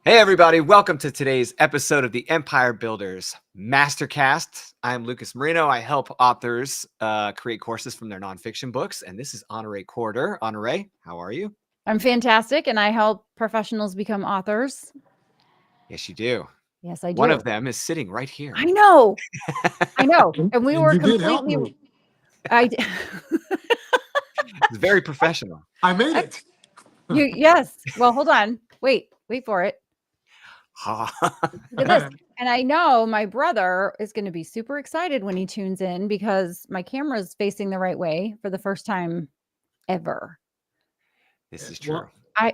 Hey, everybody. Welcome to today's episode of the Empire Builders MasterCast. I'm Lucas Marino. I help authors create courses from their nonfiction books. And this is Honore Corder. Honore, how are you? I'm fantastic, and I help professionals become authors. Yes, you do. Yes, I do. One of them is sitting right here. I know. And we were you did help completely. me. I did. It's very professional. I made it. Yes. Well, hold on. Wait for it. Look at this. And I know my brother is going to be super excited when he tunes in because my camera is facing the right way for the first time ever. This is true.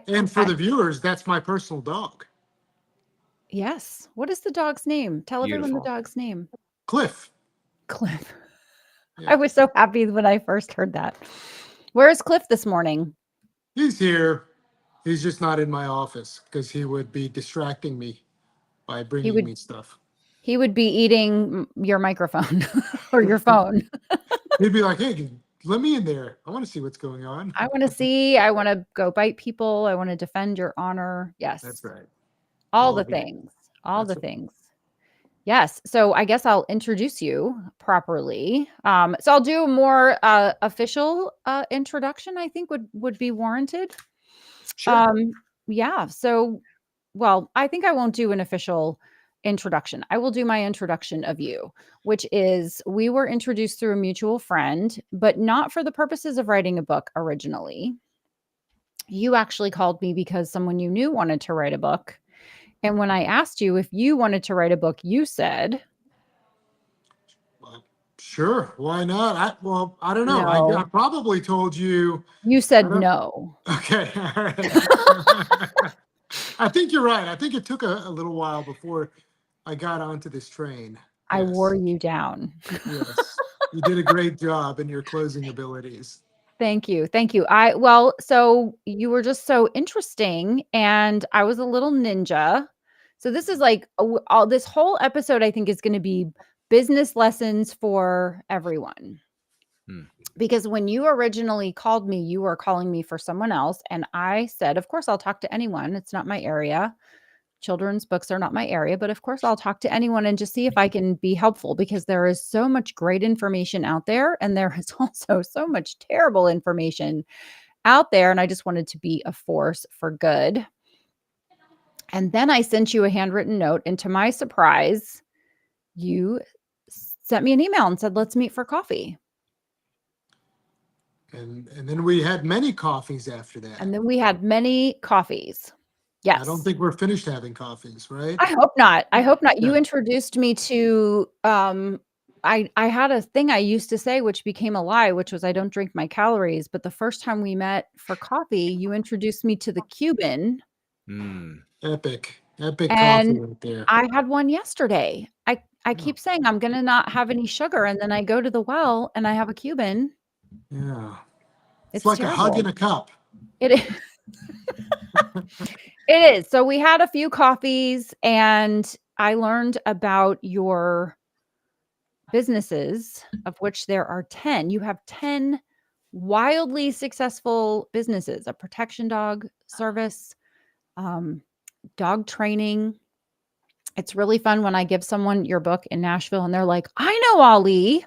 And for the viewers, that's my personal dog. Yes. What is the dog's name? Tell everyone Beautiful. the dog's name. Cliff. Yeah. I was so happy when I first heard that. Where is Cliff this morning? He's here. He's just not in my office because he would be distracting me by bringing me stuff. He would be eating your microphone or your phone. He'd be like, hey, let me in there. I want to see what's going on. I want to see. I want to go bite people. I want to defend your honor. Yes. That's right. All the things. Yes. So I guess I'll introduce you properly. So I'll do a more official introduction, I think would be warranted. Sure. Yeah. So, well, I think I won't do an official introduction. I will do my introduction of you, which is we were introduced through a mutual friend, but not for the purposes of writing a book originally. You actually called me because someone you knew wanted to write a book. And when I asked you if you wanted to write a book, you said, sure. Why not? I don't know. No. I probably told you. You said no. Okay. All right. I think you're right. I think it took a little while before I got onto this train. I wore you down. Yes. You did a great job in your closing abilities. Thank you. So you were just so interesting and I was a little ninja. So this is like this whole episode, I think, is going to be business lessons for everyone. Because when you originally called me, you were calling me for someone else. And I said, of course, I'll talk to anyone. It's not my area. Children's books are not my area, but of course I'll talk to anyone and just see if I can be helpful because there is so much great information out there. And there is also so much terrible information out there. And I just wanted to be a force for good. And then I sent you a handwritten note. And to my surprise, you sent me an email and said, let's meet for coffee. And then we had many coffees after that. And then we had many coffees. Yes. I don't think we're finished having coffees, right? I hope not. You introduced me to, I had a thing I used to say, which became a lie, which was I don't drink my calories. But the first time we met for coffee, you introduced me to the Cuban. Epic and coffee right there. I had one yesterday. I keep saying I'm going to not have any sugar. And then I go to the well and I have a Cuban. Yeah. It's like terrible. A hug in a cup. It is. It is. So we had a few coffees and I learned about your businesses, of which there are 10. You have 10 wildly successful businesses, a protection dog service, dog training. It's really fun when I give someone your book in Nashville and they're like, I know Ali.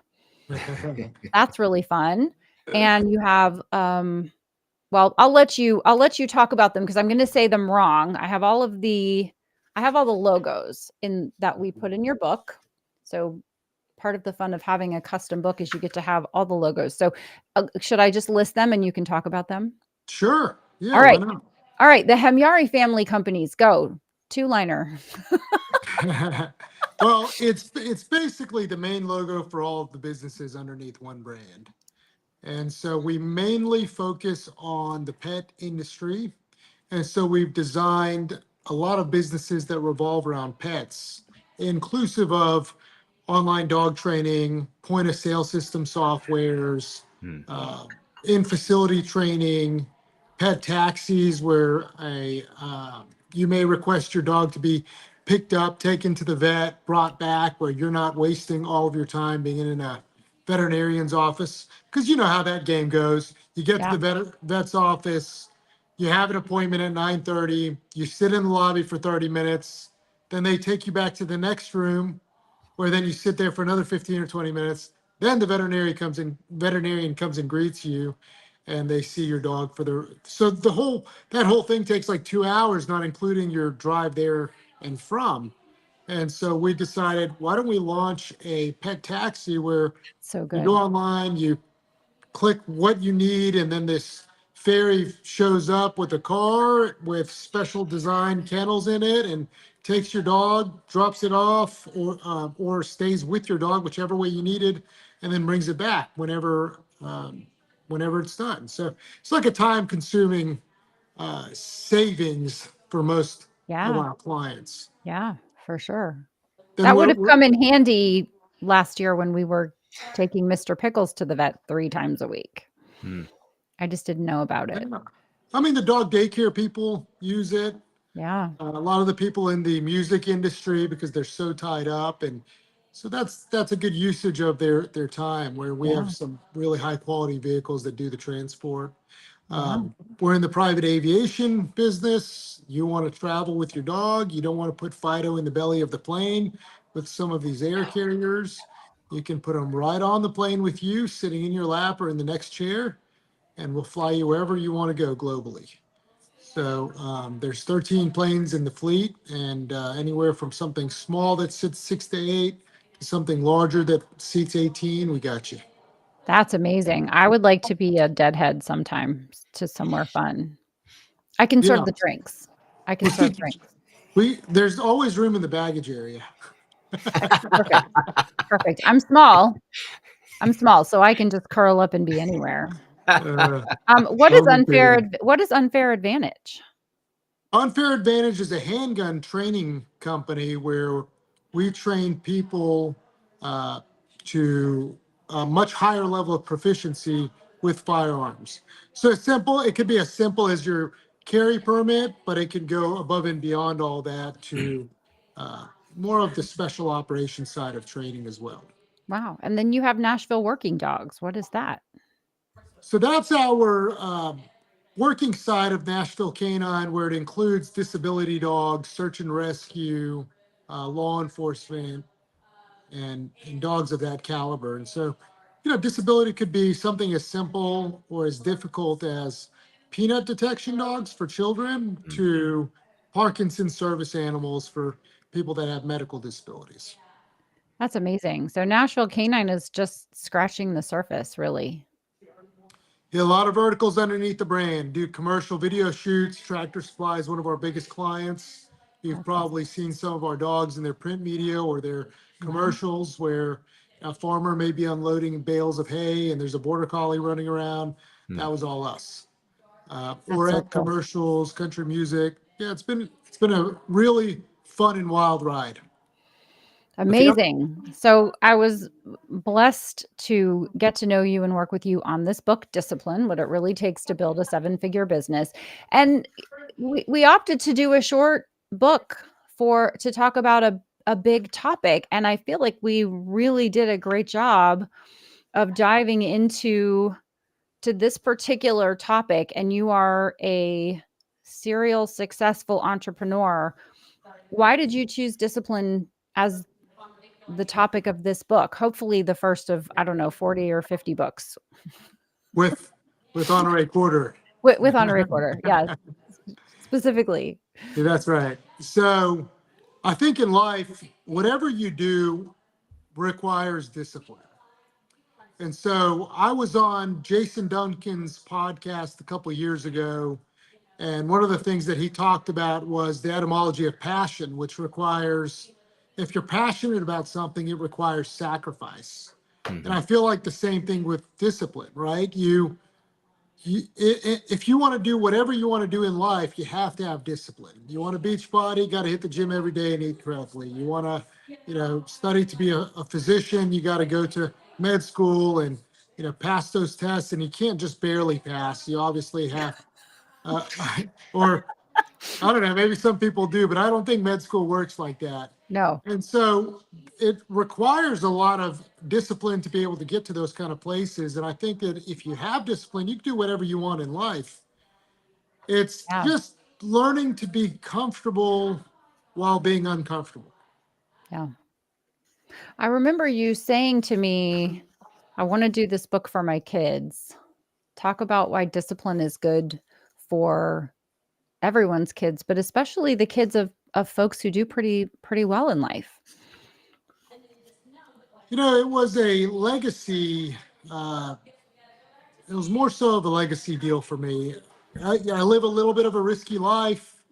That's really fun. And you have, well, I'll let you talk about them because I'm going to say them wrong. I have all the logos in that we put in your book. So part of the fun of having a custom book is you get to have all the logos. So should I just list them and you can talk about them? Sure. Yeah. All right. All right. The Hemyari family companies, go. Two-liner. Well, it's basically the main logo for all of the businesses underneath one brand. And so we mainly focus on the pet industry. And so we've designed a lot of businesses that revolve around pets, inclusive of online dog training, point of sale system softwares, in-facility training, pet taxis where you may request your dog to be picked up, taken to the vet, brought back, where you're not wasting all of your time being in a veterinarian's office. Because you know how that game goes. You get to the vet's office, you have an appointment at 9:30, you sit in the lobby for 30 minutes, then they take you back to the next room, where then you sit there for another 15 or 20 minutes. Then the veterinarian comes and greets you, and they see your dog for so that whole thing takes like 2 hours, not including your drive there and from. And so we decided, why don't we launch a pet taxi where So you good. go online, you click what you need, and then this ferry shows up with a car with special design kennels in it and takes your dog, drops it off, or stays with your dog, whichever way you needed, and then brings it back whenever it's done. So it's like a time-consuming savings for most of Yeah. our clients. Yeah, for sure. Then That would have come in handy last year when we were taking Mr. Pickles to the vet 3 times a week. Hmm. I just didn't know about it. I mean, the dog daycare people use it. Yeah. A lot of the people in the music industry, because they're so tied up, and so that's a good usage of their time, where we Yeah. have some really high quality vehicles that do the transport. Yeah. We're in the private aviation business. You want to travel with your dog. You don't want to put Fido in the belly of the plane with some of these air carriers. You can put them right on the plane with you, sitting in your lap or in the next chair, and we'll fly you wherever you want to go globally. So there's 13 planes in the fleet, and anywhere from something small that sits 6 to 8 to something larger that seats 18, we got you. That's amazing. I would like to be a deadhead sometime to somewhere fun. I can serve Yeah. the drinks. I can We serve think drinks. there's always room in the baggage area. Perfect. Perfect. I'm small, so I can just curl up and be anywhere. What is unfair advantage? Unfair Advantage is a handgun training company where we train people to a much higher level of proficiency with firearms. So it's simple. It could be as simple as your carry permit, but it can go above and beyond all that to more of the special operations side of training as well. Wow. And then you have Nashville Working Dogs. What is that? So that's our working side of Nashville K-9, where it includes disability dogs, search and rescue, law enforcement, and dogs of that caliber. And so, disability could be something as simple or as difficult as peanut detection dogs for children to Parkinson's service animals for people that have medical disabilities. That's amazing. So Nashville K-9 is just scratching the surface, really. Yeah, a lot of verticals underneath the brand. Do commercial video shoots. Tractor Supply is one of our biggest clients. You've probably seen some of our dogs in their print media or their commercials where a farmer may be unloading bales of hay and there's a border collie running around. That was all us. Or so at cool. commercials, country music. Yeah, it's been a really fun and wild ride. Amazing. So I was blessed to get to know you and work with you on this book, Discipline, what it really takes to build a 7-figure business. And we opted to do a short book to talk about a big topic. And I feel like we really did a great job of diving into this particular topic. And you are a serial successful entrepreneur. Why did you choose discipline as the topic of this book? Hopefully the first of, I don't know, 40 or 50 books. With Honorary Quarter. With Honorary Quarter, yes, specifically. Yeah, that's right. So I think in life, whatever you do requires discipline. And so I was on Jason Duncan's podcast a couple of years ago, and one of the things that he talked about was the etymology of passion, which requires, if you're passionate about something, it requires sacrifice. And I feel like the same thing with discipline, right? If you want to do whatever you want to do in life, you have to have discipline. You want a beach body, got to hit the gym every day and eat correctly. You want to, study to be a physician, you got to go to med school and, pass those tests. And you can't just barely pass. You obviously have, or I don't know, maybe some people do, but I don't think med school works like that. No. And so it requires a lot of discipline to be able to get to those kind of places. And I think that if you have discipline, you can do whatever you want in life. It's Yeah. just learning to be comfortable while being uncomfortable. Yeah. I remember you saying to me, I want to do this book for my kids. Talk about why discipline is good for everyone's kids, but especially the kids of folks who do pretty well in life. It was a legacy. It was more so of a legacy deal for me. I live a little bit of a risky life.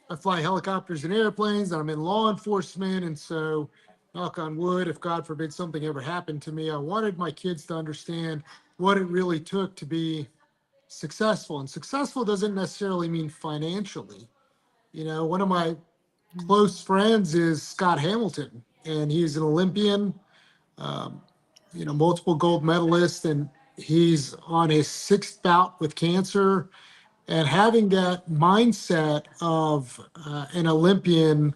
I fly helicopters and airplanes, and I'm in law enforcement. And so, knock on wood, if God forbid something ever happened to me, I wanted my kids to understand what it really took to be successful. And successful doesn't necessarily mean financially. One of my close friends is Scott Hamilton, and he's an Olympian, um, multiple gold medalist, and he's on his sixth bout with cancer. And having that mindset of an Olympian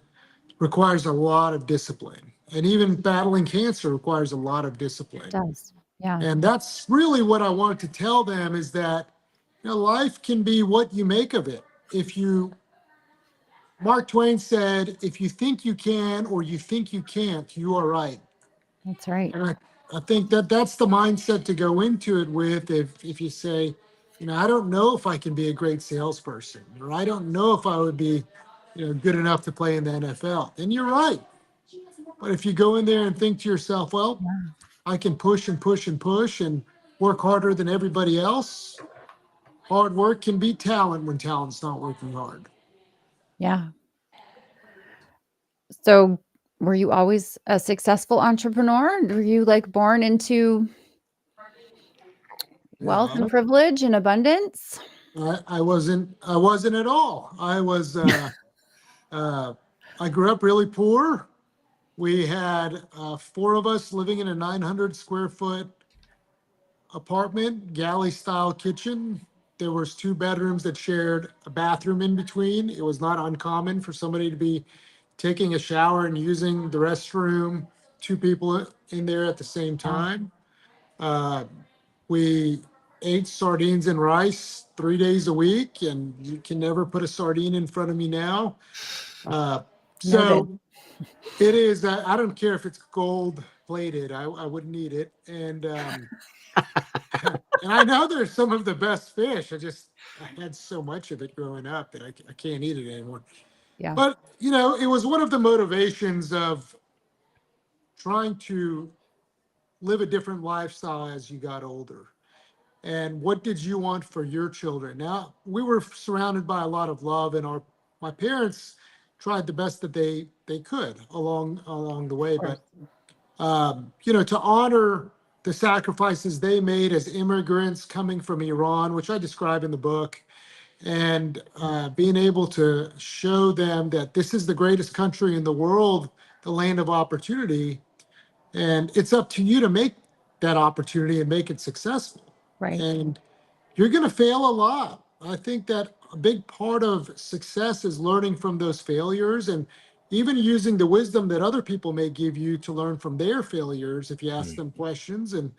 requires a lot of discipline. And even battling cancer requires a lot of It discipline. does. Yeah. And that's really what I wanted to tell them is that life can be what you make of it. Mark Twain said, if you think you can or you think you can't, you are right. That's right. And I think that that's the mindset to go into it with. If you say, I don't know if I can be a great salesperson, or I don't know if I would be, good enough to play in the NFL, then you're right. But if you go in there and think to yourself, well, Yeah. I can push and push and push and work harder than everybody else, hard work can beat talent when talent's not working hard. Yeah. So were you always a successful entrepreneur? Were you like born into wealth and No, privilege and abundance? I wasn't at all. Uh, I grew up really poor. We had four of us living in a 900 square foot apartment, galley style kitchen. There was two bedrooms that shared a bathroom in between. It was not uncommon for somebody to be taking a shower and using the restroom, two people in there at the same Yeah. time. Uh, we ate sardines and rice 3 days a week, and you can never put a sardine in front of me now. Uh, Noted. so it is, I don't care if it's gold plated, I wouldn't eat it. And I know there's some of the best fish. I had so much of it growing up that I can't eat it anymore. Yeah. But, it was one of the motivations of trying to live a different lifestyle as you got older. And what did you want for your children? Now, we were surrounded by a lot of love, and my parents tried the best that they could along the way. Of course. But to honor the sacrifices they made as immigrants coming from Iran, which I describe in the book, and being able to show them that this is the greatest country in the world, the land of opportunity, and it's up to you to make that opportunity and make it successful. Right. And you're going to fail a lot. I think that a big part of success is learning from those failures and even using the wisdom that other people may give you to learn from their failures if you ask them questions. And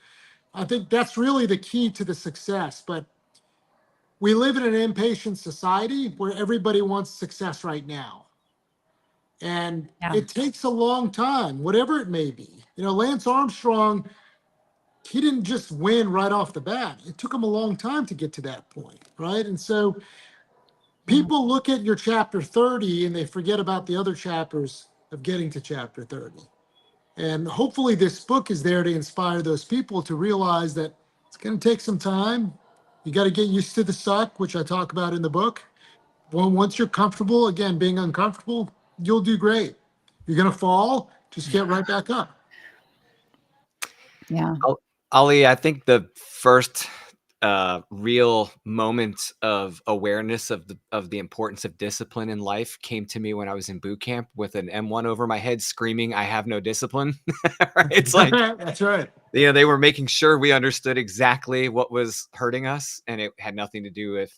I think that's really the key to the success. But we live in an impatient society where everybody wants success right now. And Yeah. it takes a long time, whatever it may be. Lance Armstrong, he didn't just win right off the bat. It took him a long time to get to that point, right? And so Yeah. people look at your chapter 30 and they forget about the other chapters of getting to chapter 30. And hopefully this book is there to inspire those people to realize that it's going to take some time. You got to get used to the suck, which I talk about in the book. Once you're comfortable, again, being uncomfortable, you'll do great. You're going to fall, just get right back up. Yeah. Ali, I think the first real moment of awareness of the importance of discipline in life came to me when I was in boot camp with an M1 over my head screaming, "I have no discipline." Right? It's like, That's right. they were making sure we understood exactly what was hurting us, and it had nothing to do with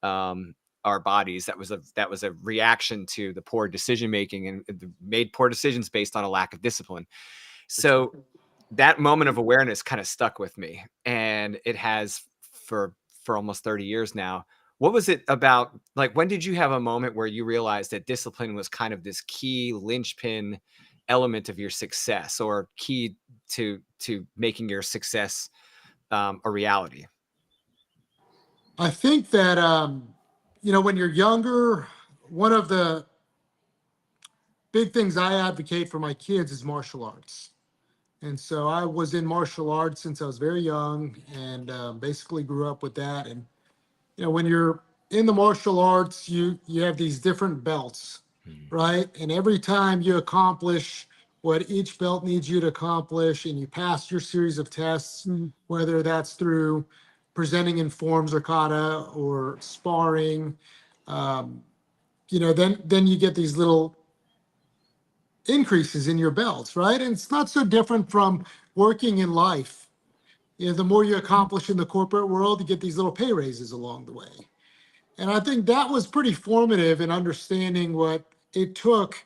our bodies. That was a reaction to the poor decision making and made poor decisions based on a lack of discipline. So that moment of awareness kind of stuck with me, and it has for almost 30 years now. What was it about? Like, when did you have a moment where you realized that discipline was kind of this key linchpin element of your success, or key to making your success a reality? I think that, when you're younger, one of the big things I advocate for my kids is martial arts. And so I was in martial arts since I was very young, and basically grew up with that. And when you're in the martial arts, you have these different belts, right? And every time you accomplish what each belt needs you to accomplish, and you pass your series of tests, whether that's through presenting in forms or kata or sparring, then you get these little increases in your belts, right? And it's not so different from working in life. The more you accomplish in the corporate world, you get these little pay raises along the way. And I think that was pretty formative in understanding what it took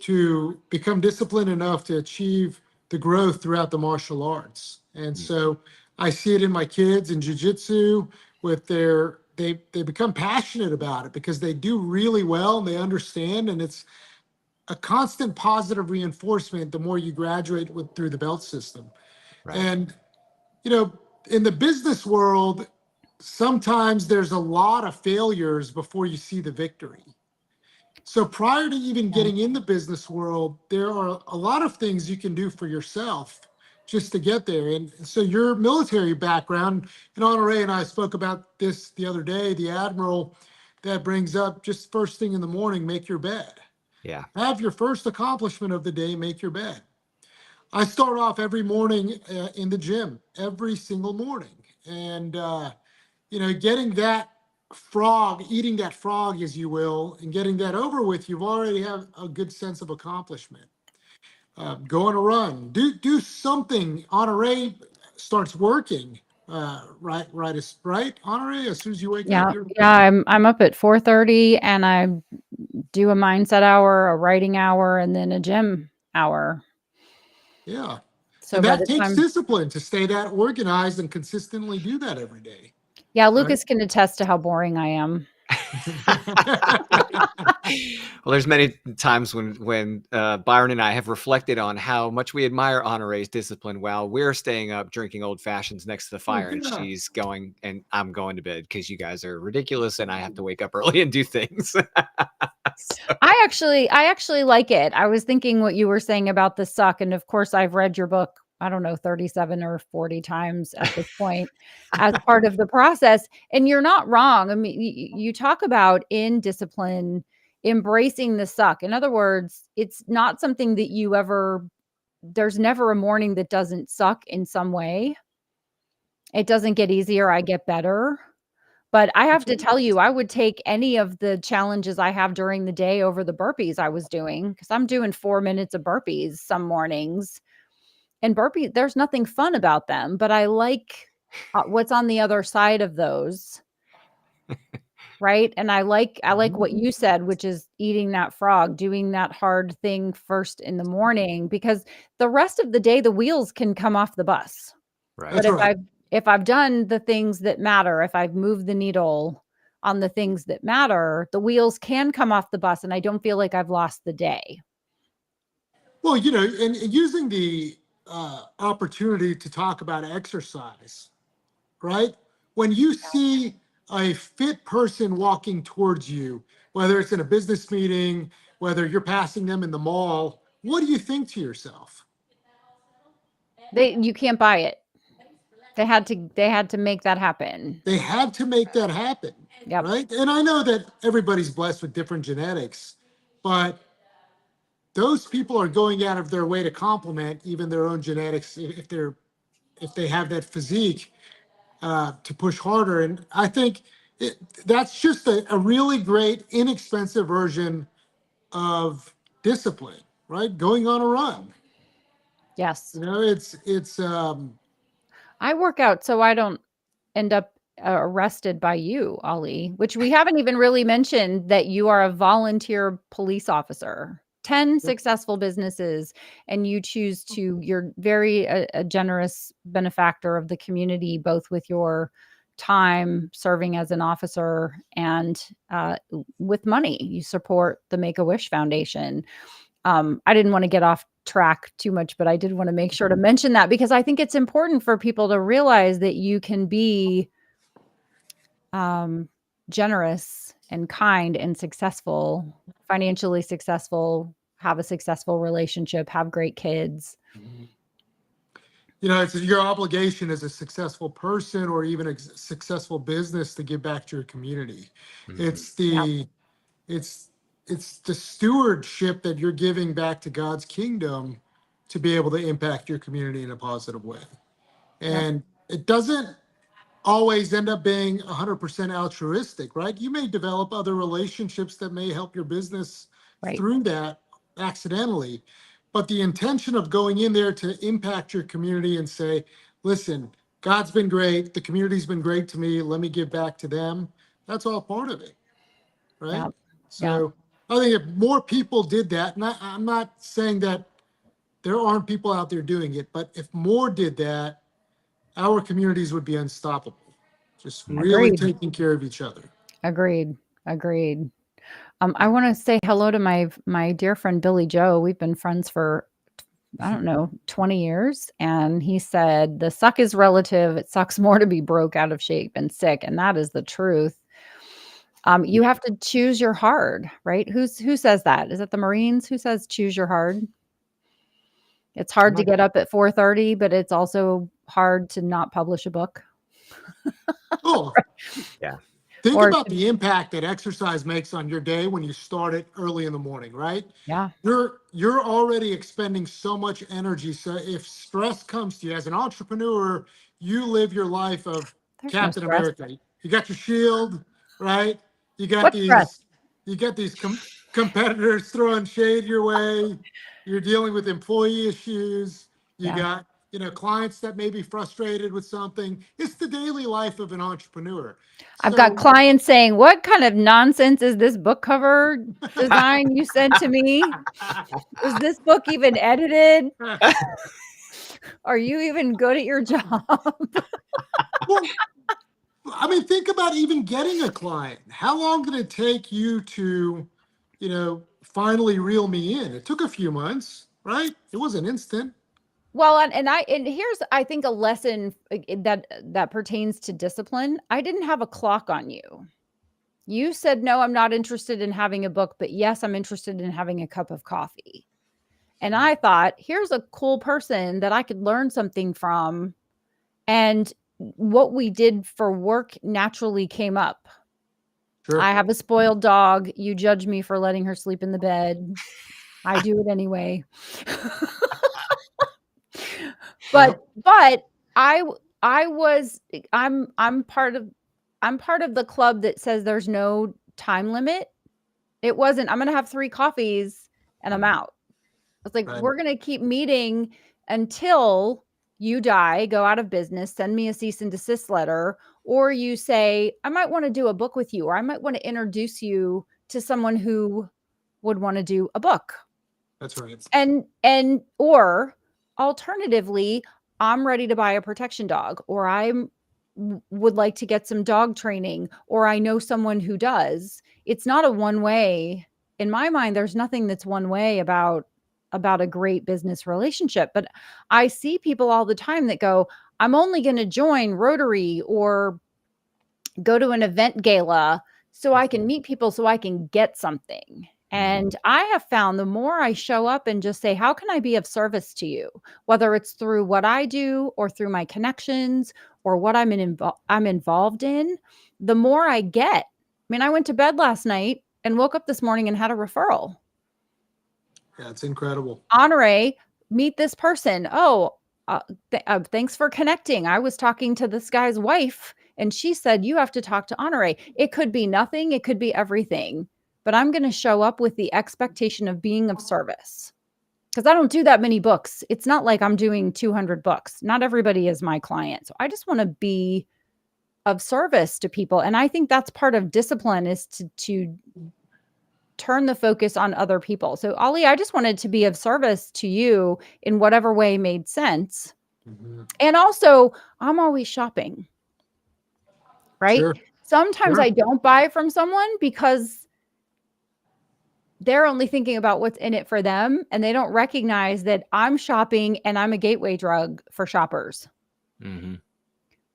to become disciplined enough to achieve the growth throughout the martial arts. And so I see it in my kids in jiu-jitsu with they become passionate about it because they do really well and they understand, and it's a constant positive reinforcement the more you graduate through the belt system. Right. And in the business world, sometimes there's a lot of failures before you see the victory. So prior to even getting in the business world, there are a lot of things you can do for yourself just to get there. And so your military background, and Honore and I spoke about this the other day, the admiral that brings up just first thing in the morning, make your bed. Yeah. Have your first accomplishment of the day, make your bed. I start off every morning in the gym, every single morning. And, getting that frog, eating that frog, as you will, and getting that over with, you've already have a good sense of accomplishment. Go on a run, do something. Honore starts working, right, Honore, as soon as you wake up. I'm up at 4:30 and I do a mindset hour, a writing hour, and then a gym hour. Yeah. So And by that the takes time, discipline to stay that organized and consistently do that every day. Lucas can attest to how boring I am. Well, there's many times when Byron and I have reflected on how much we admire Honore's discipline while we're staying up drinking old fashions next to the fire, and she's going and I'm going to bed because you guys are ridiculous and I have to wake up early and do things. I actually like it. I was thinking what you were saying about the suck, and of course I've read your book, I don't know, 37 or 40 times at this point as part of the process. And you're not wrong. I mean, you talk about in discipline, embracing the suck. In other words, it's not something that there's never a morning that doesn't suck in some way. It doesn't get easier. I get better. But I have to tell you, I would take any of the challenges I have during the day over the burpees I was doing, because I'm doing 4 minutes of burpees some mornings. And there's nothing fun about them, but I like what's on the other side of those. Right. And I like what you said, which is eating that frog, doing that hard thing first in the morning, because the rest of the day, the wheels can come off the bus. Right. But if I've done the things that matter, if I've moved the needle on the things that matter, the wheels can come off the bus and I don't feel like I've lost the day. Well, and using the opportunity to talk about exercise, right? When you see a fit person walking towards you, whether it's in a business meeting, whether you're passing them in the mall, what do you think to yourself? You can't buy it. They had to make that happen. They had to make that happen. Yep. Right. And I know that everybody's blessed with different genetics, but those people are going out of their way to complement even their own genetics if they have that physique to push harder. And I think that's just a really great, inexpensive version of discipline, right? Going on a run. Yes. It's I work out so I don't end up arrested by you, Ali, which we haven't even really mentioned that you are a volunteer police officer. 10 successful businesses, and you're very a generous benefactor of the community, both with your time serving as an officer, and with money, you support the Make-A-Wish Foundation. I didn't want to get off track too much, but I did want to make sure to mention that, because I think it's important for people to realize that you can be generous and kind and successful, financially successful, have a successful relationship, have great kids. You know, it's your obligation as a successful person or even a successful business to give back to your community. It's the it's the stewardship that you're giving back to God's kingdom to be able to impact your community in a positive way. And it doesn't always end up being 100% altruistic, right? You may develop other relationships that may help your business through that accidentally. But the intention of going in there to impact your community and say, listen, God's been great. The community's been great to me. Let me give back to them. That's all part of it, right? So I think if more people did that, and I'm not saying that there aren't people out there doing it, but if more did that, our communities would be unstoppable. Just really taking care of each other. Agreed. I want to say hello to my dear friend Billy Joe. We've been friends for, I don't know, 20 years. And he said, the suck is relative. It sucks more to be broke, out of shape, and sick. And that is the truth. You have to choose your hard, right? Who says that? Is it the Marines? Who says choose your hard? It's hard to get up at 4:30, but it's also hard to not publish a book. Oh, yeah. Think about the impact that exercise makes on your day when you start it early in the morning, right? Yeah. You're already expending so much energy. So if stress comes to you as an entrepreneur, you live your life of Captain America. You got your shield, right? You got these competitors throwing shade your way. You're dealing with employee issues. You got, clients that may be frustrated with something. It's the daily life of an entrepreneur. I've got clients saying, what kind of nonsense is this book cover design you sent to me? Is this book even edited? Are you even good at your job? Well, I mean, think about even getting a client. How long did it take you to, finally reel me in? It took a few months, right? It wasn't instant. Well, and here's, I think, a lesson that pertains to discipline. I didn't have a clock on you. You said, no, I'm not interested in having a book, but yes, I'm interested in having a cup of coffee. And I thought, here's a cool person that I could learn something from. And what we did for work naturally came up. Sure. I have a spoiled dog. You judge me for letting her sleep in the bed. I do it anyway. But I'm part of the club that says there's no time limit. It wasn't, I'm going to have 3 coffees and I'm out. It's like, we're going to keep meeting until you die, go out of business, send me a cease and desist letter, or you say, I might want to do a book with you, or I might want to introduce you to someone who would want to do a book. That's right. Or alternatively, I'm ready to buy a protection dog, or I would like to get some dog training, or I know someone who does. It's not a one way. In my mind, there's nothing that's one way about a great business relationship. But I see people all the time that go, I'm only going to join Rotary or go to an event gala so I can meet people, so I can get something. And I have found the more I show up and just say, how can I be of service to you? Whether it's through what I do or through my connections or what I'm involved in, the more I get. I mean, I went to bed last night and woke up this morning and had a referral. Yeah, it's incredible. Honore, meet this person. Oh, thanks for connecting. I was talking to this guy's wife and she said, you have to talk to Honore. It could be nothing. It could be everything. But I'm going to show up with the expectation of being of service, because I don't do that many books. It's not like I'm doing 200 books. Not everybody is my client. So I just want to be of service to people. And I think that's part of discipline, is to turn the focus on other people. So Ollie, I just wanted to be of service to you in whatever way made sense. And also, I'm always shopping. right? Sure. Sometimes Sure. I don't buy from someone because they're only thinking about what's in it for them, and they don't recognize that I'm shopping and I'm a gateway drug for shoppers. Mm-hmm.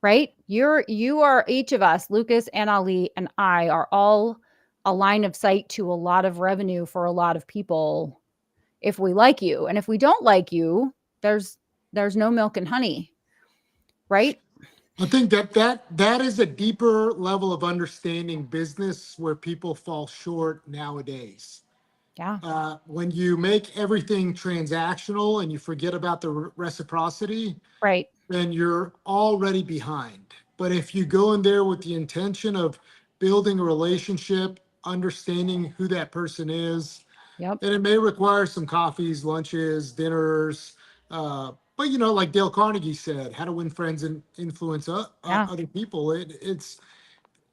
Right? You are, each of us, Lucas and Ali and I, are all a line of sight to a lot of revenue for a lot of people if we like you. And if we don't like you, there's no milk and honey, right? I think that is a deeper level of understanding business where people fall short nowadays. Yeah. When you make everything transactional and you forget about the reciprocity, Right. then you're already behind. But if you go in there with the intention of building a relationship, understanding who that person is, Yep. and it may require some coffees, lunches, dinners. But like Dale Carnegie said, how to win friends and influence Yeah. other people. It's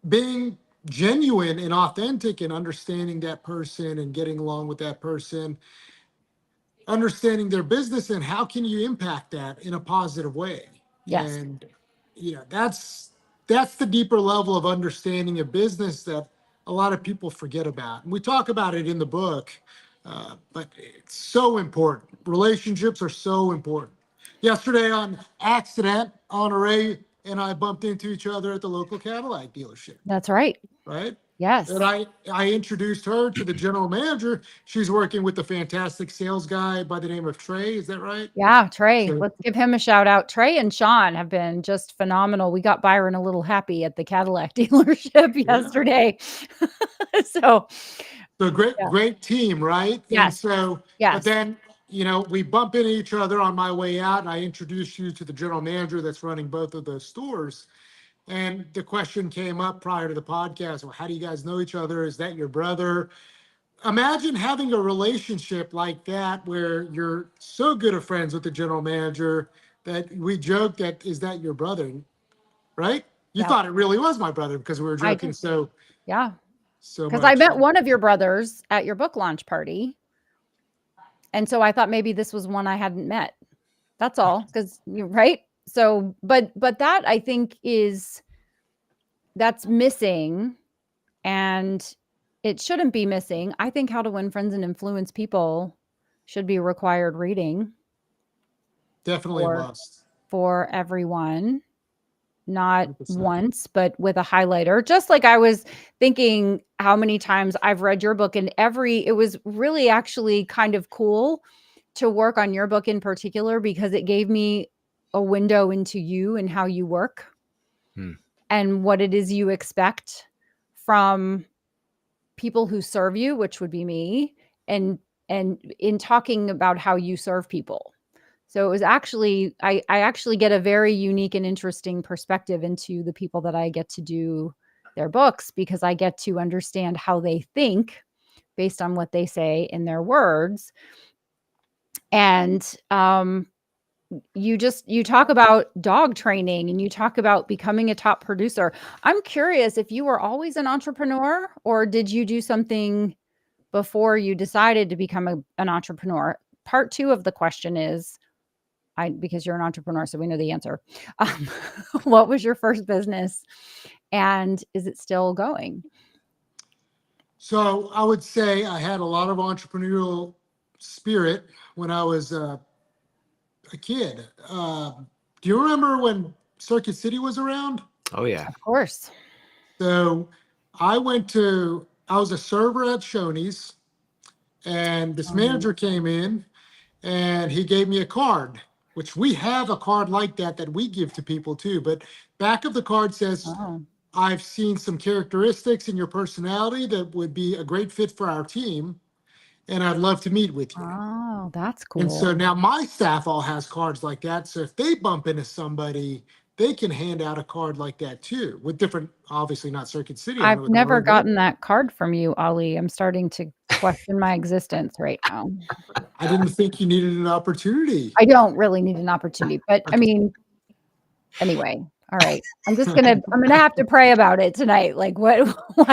being genuine and authentic and understanding that person and getting along with that person, understanding their business and how can you impact that in a positive way. Yes. And that's the deeper level of understanding a business that a lot of people forget about, and we talk about it in the book. But it's so important. Relationships are so important. Yesterday on accident, Honore and I bumped into each other at the local Cadillac dealership, That's right. right? Yes. And I introduced her to the general manager. She's working with a fantastic sales guy by the name of Trey. Is that right? Yeah, Trey. So Let's give him a shout out. Trey and Sean have been just phenomenal. We got Byron a little happy at the Cadillac dealership yeah. yesterday. So, So great, yeah. great team, right? And Yes. so, but Yes. then, we bump into each other on my way out, and I introduced you to the general manager that's running both of those stores. And the question came up prior to the podcast: well, how do you guys know each other? Is that your brother? Imagine having a relationship like that where you're so good of friends with the general manager that we joke that, is that your brother? Right? You Yeah. thought it really was my brother because we were I joking did. so Yeah. Because I much. met one of your brothers at your book launch party. And so I thought maybe this was one I hadn't met. That's all. Because you're right. So, but that I think that's missing, and it shouldn't be missing. I think How to Win Friends and Influence People should be required reading Definitely a for must. everyone, not 100%. once, but with a highlighter. Just like I was thinking how many times I've read your book, and it was really actually kind of cool to work on your book in particular because it gave me a window into you and how you work and what it is you expect from people who serve you, which would be me, and in talking about how you serve people. So it was actually, I actually get a very unique and interesting perspective into the people that I get to do their books, because I get to understand how they think based on what they say in their words. And you talk about dog training, and you talk about becoming a top producer. I'm curious if you were always an entrepreneur, or did you do something before you decided to become an entrepreneur? Part 2 of the question is, because you're an entrepreneur, so we know the answer. What was your first business, and is it still going? So I would say I had a lot of entrepreneurial spirit when I was a kid. Do you remember when Circuit City was around? Oh yeah. Of course. So I was a server at Shoney's, and this manager came in and he gave me a card, which we have a card like that we give to people too. But back of the card says, Oh, I've seen some characteristics in your personality that would be a great fit for our team, and I'd love to meet with you. oh, that's And so cool. now my staff all has cards like that. So if they bump into somebody, they can hand out a card like that too, with different, obviously not Circuit City on I've the never card, but gotten that card from you, Ali. I'm starting to question my existence right now. I didn't think you needed an opportunity. I don't really need an opportunity, but I mean, anyway, all right. I'm gonna have to pray about it tonight. Like, why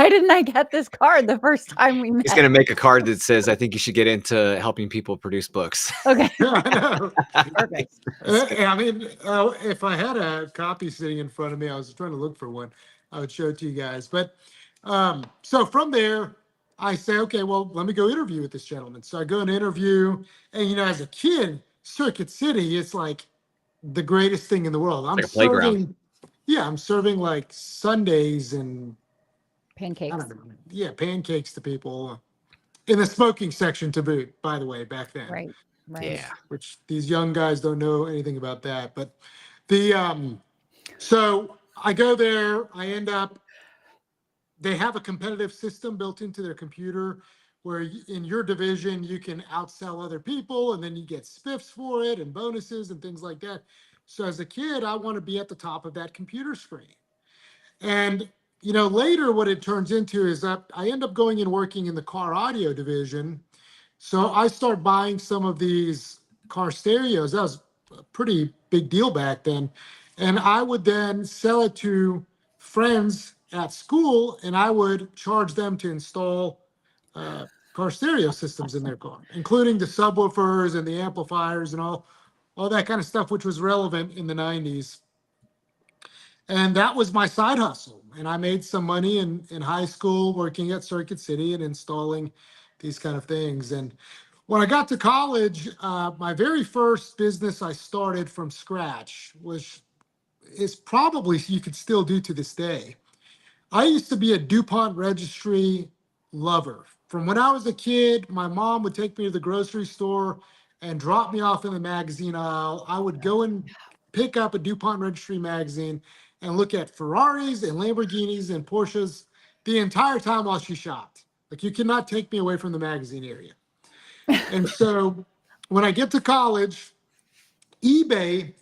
didn't I get this card the first time we He's met? gonna make a card that says, "I think you should get into helping people produce books." Okay, I know. perfect. I mean, if I had a copy sitting in front of me, I was trying to look for one. I would show it to you guys. But so from there, I say, okay, well, let me go interview with this gentleman. So I go and interview, and as a kid, Circuit City, it's like the greatest thing in the world. I'm like a playground. serving, I'm serving like sundaes and I Pancakes. don't know, pancakes to people in the smoking section to boot. By the way, back then, Right. Yeah. which these young guys don't know anything about that. But the so I go there, I end up. They have a competitive system built into their computer where in your division you can outsell other people and then you get spiffs for it and bonuses and things like that. So as a kid, I want to be at the top of that computer screen. And later what it turns into is that I end up going and working in the car audio division. So I start buying some of these car stereos. That was a pretty big deal back then. And I would then sell it to friends at school, and I would charge them to install car stereo systems in their car, including the subwoofers and the amplifiers and all that kind of stuff, which was relevant in the 90s. And that was my side hustle. And I made some money in high school working at Circuit City and installing these kind of things. And when I got to college, my very first business I started from scratch, which is probably you could still do to this day. I used to be a DuPont registry lover. From when I was a kid, my mom would take me to the grocery store and drop me off in the magazine aisle. I would go and pick up a DuPont registry magazine and look at Ferraris and Lamborghinis and Porsches the entire time while she shopped. Like, you cannot take me away from the magazine area. And so when I get to college, eBay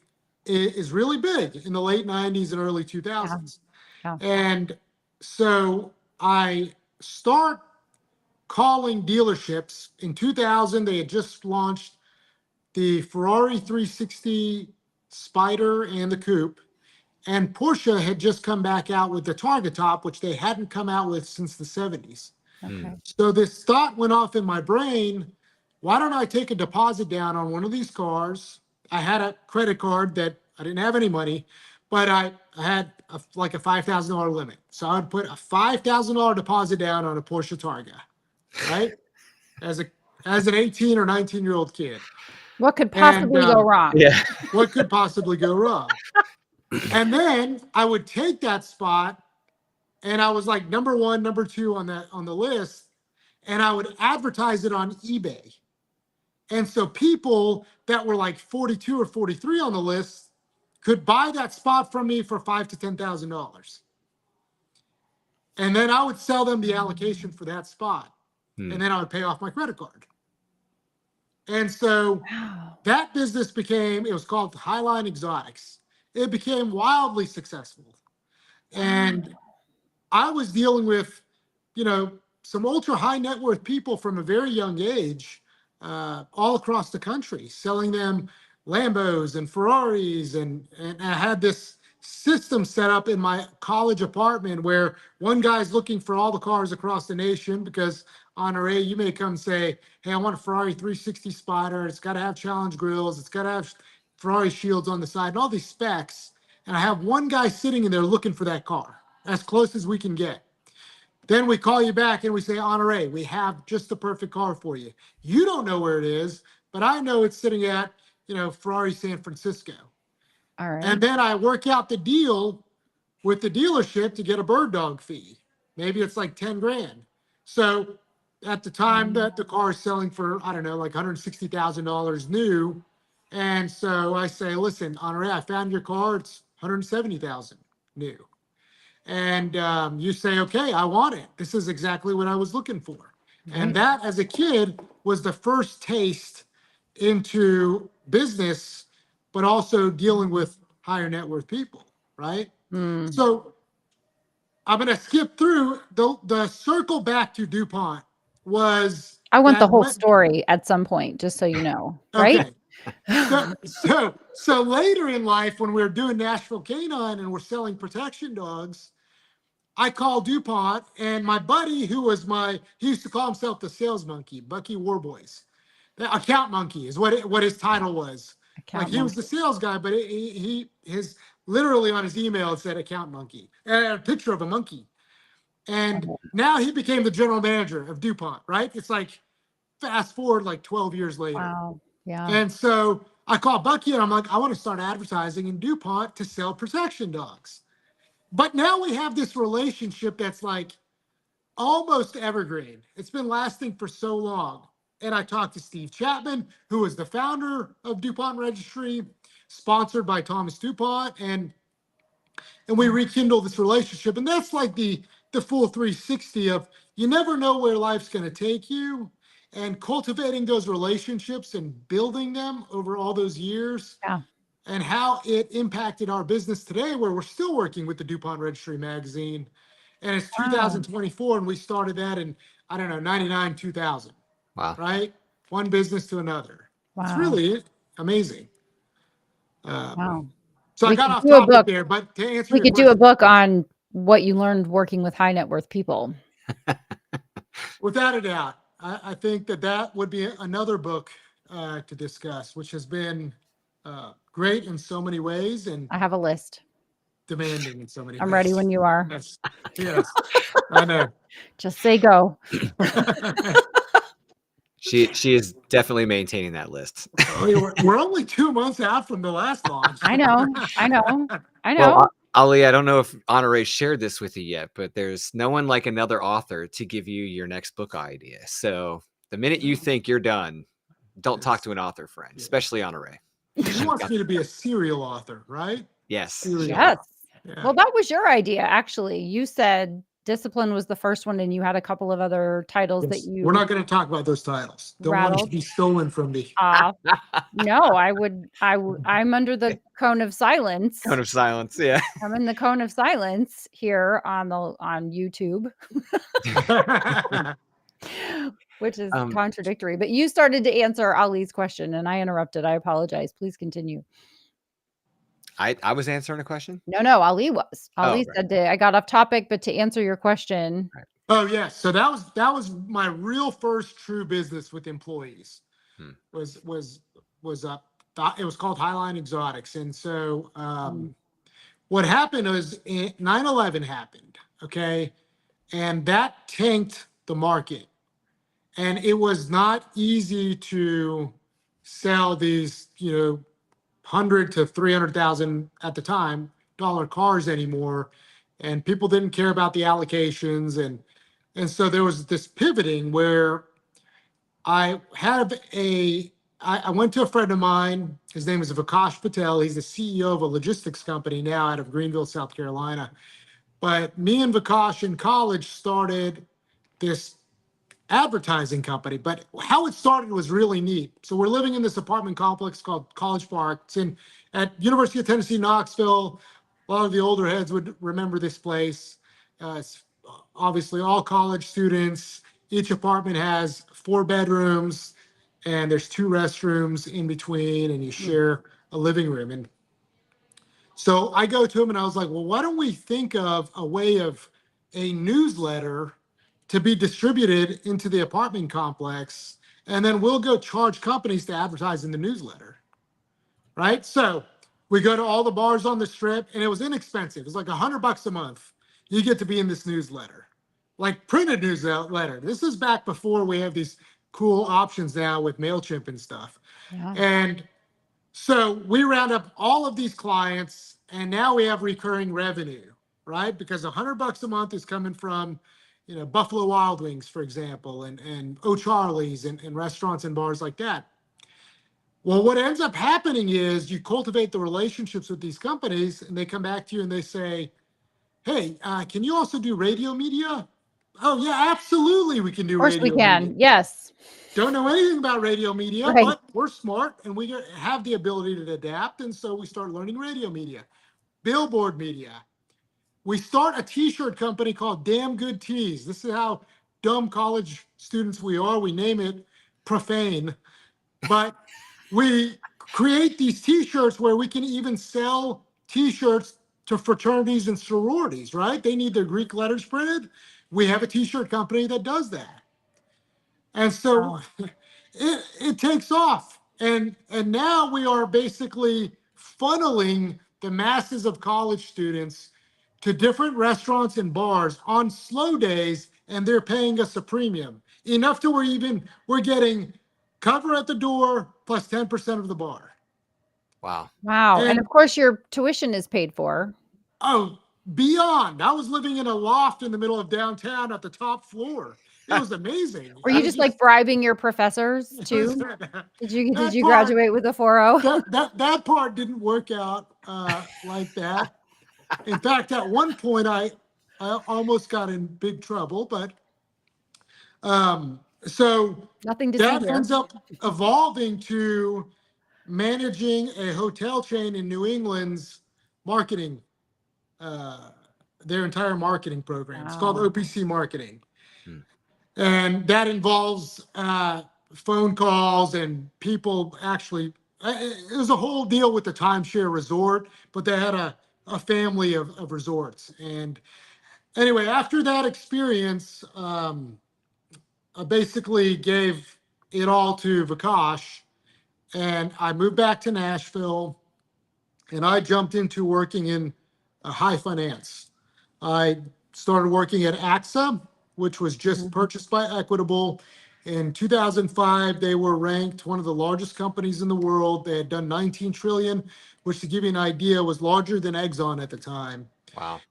is really big in the late 90s and early 2000s. Yeah. And so I start calling dealerships. In 2000, they had just launched the Ferrari 360 Spider and the Coupe. And Porsche had just come back out with the Targa Top, which they hadn't come out with since the 70s. Okay. So this thought went off in my brain, why don't I take a deposit down on one of these cars? I had a credit card that I didn't have any money, but I had like a $5,000 limit. So I would put a $5,000 deposit down on a Porsche Targa, right? As an 18 or 19-year-old kid. What could possibly go wrong? Yeah. What could possibly go wrong? And then I would take that spot, and I was like number one, number two on the list, and I would advertise it on eBay. And so people that were like 42 or 43 on the list could buy that spot from me for $5,000 to $10,000. And then I would sell them the allocation for that spot. And then I would pay off my credit card. And so that business it was called Highline Exotics. It became wildly successful. And I was dealing with, some ultra high net worth people from a very young age, all across the country, selling them Lambos and Ferraris. And I had this system set up in my college apartment where one guy's looking for all the cars across the nation because on a you may come say, hey, I want a Ferrari 360 Spider. It's got to have challenge grills. It's got to have Ferrari shields on the side and all these specs. And I have one guy sitting in there looking for that car as close as we can get. Then we call you back and we say, Honore, we have just the perfect car for you. You don't know where it is, but I know it's sitting at, Ferrari San Francisco. All right. And then I work out the deal with the dealership to get a bird dog fee. Maybe it's like 10 grand. So at the time that the car is selling for, I don't know, like $160,000 new. And so I say, listen, Honore, I found your car. It's $170,000 new. And you say, okay, I want it. This is exactly what I was looking for. Right. And that, as a kid, was the first taste into business, but also dealing with higher net worth people, right? So I'm going to skip through the circle back to DuPont was. I want the whole story at some point, just so you know, right? Okay. So later in life, when we were doing Nashville K-9 and we're selling protection dogs, I called DuPont, and my buddy, he used to call himself the sales monkey, Bucky Warboys. The account monkey is what his title was. He was the sales guy, but his literally on his email, it said account monkey, and a picture of a monkey. And now he became the general manager of DuPont, right? It's like fast forward like 12 years later. Wow. Yeah. And so I called Bucky and I'm like, I want to start advertising in DuPont to sell protection dogs. But now we have this relationship that's like almost evergreen. It's been lasting for so long. And I talked to Steve Chapman, who is the founder of DuPont Registry, sponsored by Thomas DuPont, and we rekindle this relationship. And that's like the full 360 of you never know where life's going to take you, and cultivating those relationships and building them over all those years. Yeah. And how it impacted our business today, where we're still working with the DuPont Registry magazine. And it's 2024, and we started that in, I don't know, 99, 2000. Wow. Right? One business to another. Wow. It's really amazing. Wow. So We I got could off do a topic book. there, but to answer We your could do a book on what you learned working with high net worth people. without a doubt, I think that would be another book to discuss, which has been great in so many ways and I have a list. demanding in so many ways. I'm ready when you are. Yes, I know. Just say go. She is definitely maintaining that list. We're only 2 months out from the last launch. I know. Well, Ali, I don't know if Honore shared this with you yet, but there's no one like another author to give you your next book idea. So the minute you think you're done, don't talk to an author friend, especially Honore. She wants me to be a serial author, right? Yes. Serial. Yes. Yeah. Well, that was your idea, actually. You said Discipline was the first one, and you had a couple of other titles that you. We're not going to talk about those titles. Don't want to be stolen from me. No, I'm under the cone of silence. Cone of silence, yeah. I'm in the cone of silence here on YouTube. Which is contradictory. But you started to answer Ali's question and I interrupted. I apologize. Please continue. I was answering a question? No, Ali was. Ali right. said I got off topic, but to answer your question. Right. Oh, yes. So that was my real first true business with employees. Was it was called Highline Exotics. And so what happened was 9/11 happened, okay? And that tanked the market. And it was not easy to sell these, $100,000 to $300,000 at the time cars anymore, and people didn't care about the allocations, and so there was this pivoting where I went to a friend of mine. His name is Vikash Patel. He's the CEO of a logistics company now out of Greenville, South Carolina. But me and Vikash in college started this advertising company, but how it started was really neat. So we're living in this apartment complex called College Park. It's at University of Tennessee, Knoxville. A lot of the older heads would remember this place. It's obviously all college students. Each apartment has 4 bedrooms, and there's 2 restrooms in between, and you share a living room. And so I go to him and I was like, well, why don't we think of a way of a newsletter to be distributed into the apartment complex, and then we'll go charge companies to advertise in the newsletter, right? So we go to all the bars on the strip, and it was inexpensive. It was like $100 a month. You get to be in this newsletter, like printed newsletter. This is back before we have these cool options now with MailChimp and stuff. Yeah. And so we round up all of these clients, and now we have recurring revenue, right? Because $100 a month is coming from Buffalo Wild Wings, for example, and O'Charlie's and restaurants and bars like that. Well, what ends up happening is you cultivate the relationships with these companies, and they come back to you and they say, hey, can you also do radio media? Oh, yeah, absolutely. We can do radio media. Of course we can. Yes. Don't know anything about radio media, right. But we're smart and we have the ability to adapt. And so we start learning radio media, billboard media. We start a t-shirt company called Damn Good Tees. This is how dumb college students we are. We name it profane, but we create these t-shirts where we can even sell t-shirts to fraternities and sororities, right? They need their Greek letters printed. We have a t-shirt company that does that. And so it takes off. And now we are basically funneling the masses of college students to different restaurants and bars on slow days, and they're paying us a premium enough to where we're getting cover at the door plus 10% of the bar. Wow. Wow. And And of course, your tuition is paid for. oh, beyond. I was living in a loft in the middle of downtown at the top floor. It was amazing. Were I you was just like bribing your professors too? that Did you part graduate with a 4.0? that part didn't work out like that. In fact, at one point I almost got in big trouble, but so Nothing to see that here. ends up evolving to managing a hotel chain in New England's marketing, their entire marketing program. It's called Wow. OPC marketing. Hmm. And that involves phone calls and people actually, it was a whole deal with the timeshare resort, but they had a family of resorts. And anyway, after that experience, I basically gave it all to Vikash, and I moved back to Nashville, and I jumped into working in high finance. I started working at AXA, which was just purchased by Equitable. In 2005, they were ranked one of the largest companies in the world. They had done 19 trillion, which, to give you an idea, was larger than Exxon at the time. Wow.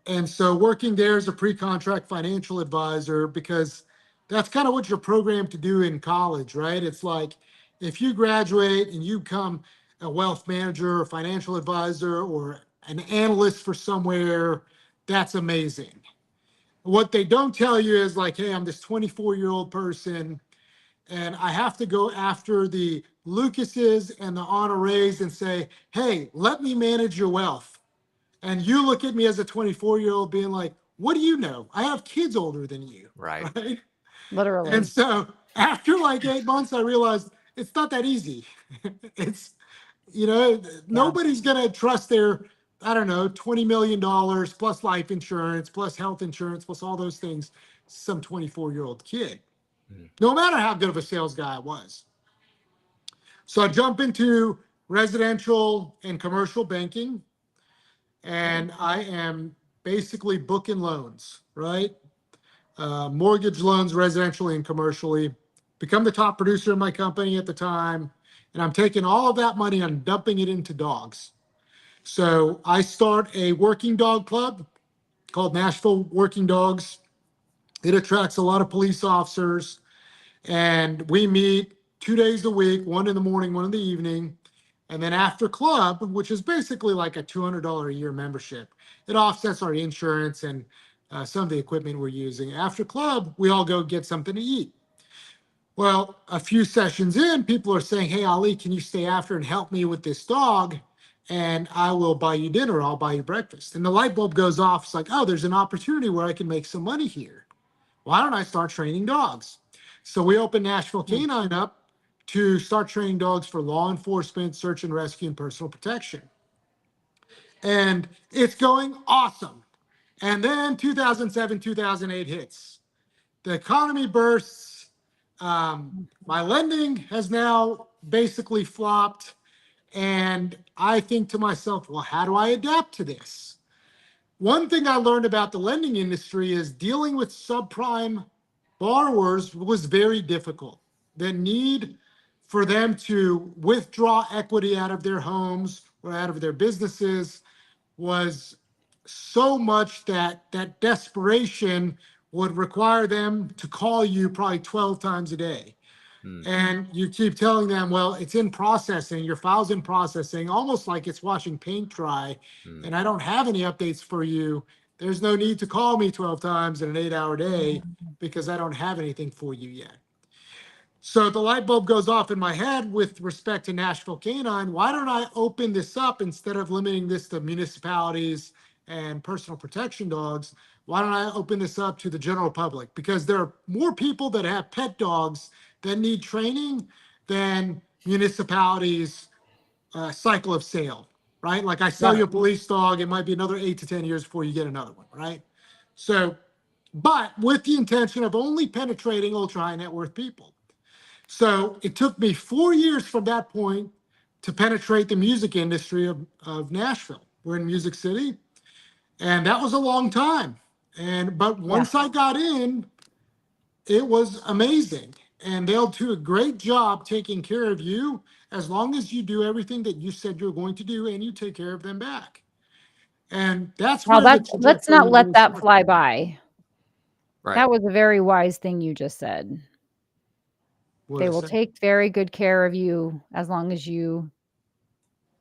And so working there as a pre-contract financial advisor, because that's kind of what you're programmed to do in college, right? It's like if you graduate and you become a wealth manager or financial advisor or an analyst for somewhere, that's amazing. What they don't tell you is like, hey, I'm this 24-year-old person and I have to go after the Lucases and the honorees and say, hey, let me manage your wealth. And you look at me as a 24-year-old being like, what do you know? I have kids older than you. Right. Right. Literally. And so after like 8 months, I realized it's not that easy. It's, nobody's going to trust their, I don't know, $20 million plus life insurance, plus health insurance, plus all those things, some 24-year-old kid, no matter how good of a sales guy I was. So I jump into residential and commercial banking, and I am basically booking loans, right? Mortgage loans, residentially and commercially. Become the top producer in my company at the time, and I'm taking all of that money and dumping it into dogs. So I start a working dog club called Nashville Working Dogs. It attracts a lot of police officers, and we meet 2 days a week, one in the morning, one in the evening. And then after club, which is basically like a $200 a year membership, it offsets our insurance and some of the equipment we're using. After club, we all go get something to eat. Well, a few sessions in, people are saying, hey, Ali, can you stay after and help me with this dog? And I will buy you dinner. I'll buy you breakfast. And the light bulb goes off. It's like, oh, there's an opportunity where I can make some money here. Why don't I start training dogs? So we opened Nashville K-9 up to start training dogs for law enforcement, search and rescue, and personal protection. And it's going awesome. And then 2007, 2008 hits. The economy bursts. My lending has now basically flopped. And I think to myself, well, how do I adapt to this? One thing I learned about the lending industry is dealing with subprime borrowers was very difficult. The need for them to withdraw equity out of their homes or out of their businesses was so much that desperation would require them to call you probably 12 times a day. And you keep telling them, well, it's in processing, your file's in processing, almost like it's watching paint dry, and I don't have any updates for you. There's no need to call me 12 times in an 8-hour day because I don't have anything for you yet. So the light bulb goes off in my head with respect to Nashville K-9. Why don't I open this up instead of limiting this to municipalities and personal protection dogs? Why don't I open this up to the general public? Because there are more people that have pet dogs that need training than municipalities' cycle of sale, right? Like I sell you a police dog, it might be another 8 to 10 years before you get another one, right? So, but with the intention of only penetrating ultra high net worth people. So it took me 4 years from that point to penetrate the music industry of Nashville. We're in Music City, and that was a long time. But once I got in, it was amazing. And they'll do a great job taking care of you as long as you do everything that you said you're going to do and you take care of them back. And that's Well, where the let's trajectory not let really that started. fly by. Right. That was a very wise thing you just said. What They I will said. take very good care of you as long as you